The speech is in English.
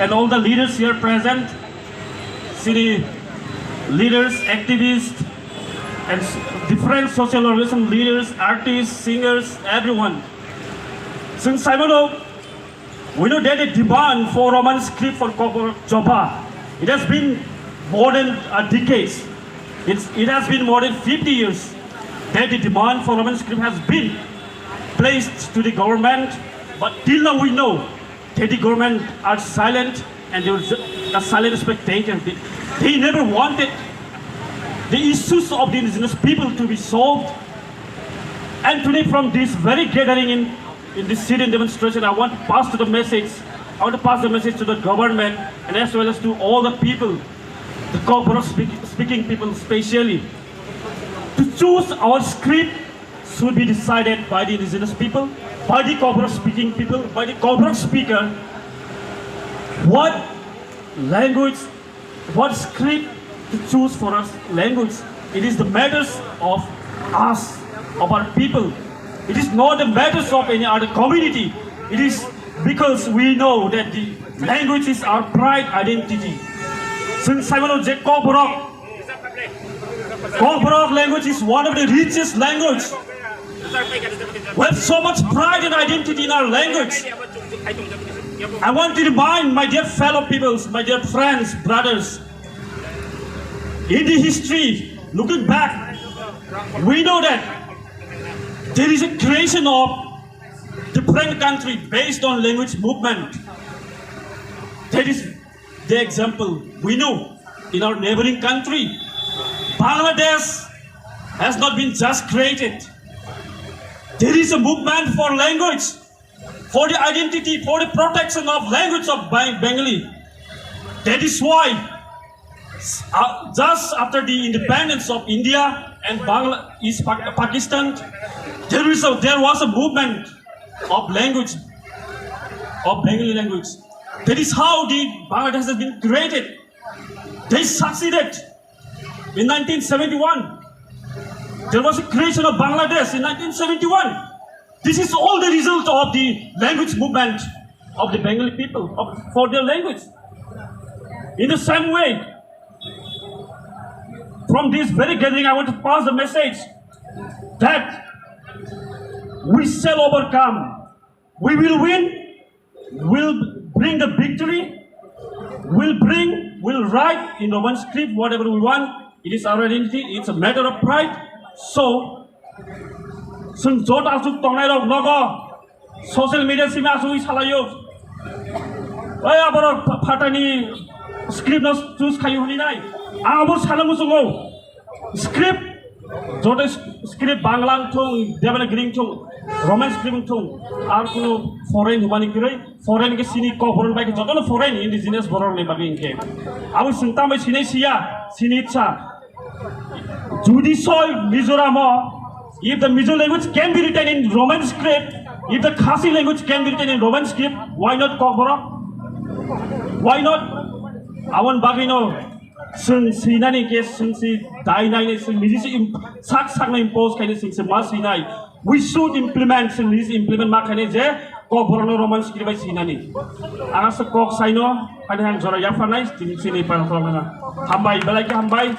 and all the leaders here present, city leaders, activists, and different social organization leaders, artists, singers, everyone. Since I know, we know that the demand for Roman script for kokborok chuba, it has been more than a decade. It has been more than 50 years that the demand for Roman script has been placed to the government, but till now we know that the government are silent and they were a silent spectator. They never wanted the issues of the indigenous people to be solved. And today from this very gathering in this city demonstration, I want to pass the message to the government and as well as to all the people, the kokborok speaking people especially, to choose our script should be decided by the indigenous people, by the kokborok speaking people, by the kokborok speaker. What language, what script to choose for us language. It is the matters of us, of our people. It is not the matters of any other community. It is because we know that the language is our pride identity. Since Simon kokborok language is one of the richest language. We have so much pride and identity in our language. I want to remind my dear fellow peoples, my dear friends, brothers, in the history, looking back, we know that there is a creation of different country based on language movement. That is the example we know in our neighboring country. Bangladesh has not been just created. There is a movement for language, for the identity, for the protection of language of Bengali. That is why just after the independence of India and Pakistan, there was a movement of language, of Bengali language. That is how the Bangladesh has been created. They succeeded in 1971. There was a creation of Bangladesh in 1971. This is all the result of the language movement of the Bengali people for their language. In the same way, from this very gathering, I want to pass the message that we shall overcome. We will win. We'll bring the victory. We'll write in Roman script whatever we want. It is our identity. It's a matter of pride. So, since Jot Asu Tongai of Nogo, social media Sima Asu is Halayo. I about Patani script no choose Kayuni Nai. Abur Salamusungo script, Jot script Banglang Tung, Devana Green Tung, Roman script Tung, Arkuno foreign humanitarian, foreign Sini Kokborok by Jotono foreign indigenous Boror Nebagin came. I was Sintama Sinesia, Sinitsa. Judicial Mizoramo, if the Mizo language can be written in Roman script, if the Khasi language can be written in Roman script, why not kokborok? Why not? Awan Bagino, Sun Sinani case, Sun Si Dainai, Sun Mizisi, Sak na impose kind of things, Masinai. We should implement mechanism, kokborok Roman script by Sinani. Anasa Kok Sino, and Hanzora Yafanais, Sini Panafamana. Hambai, Balaki Hambai.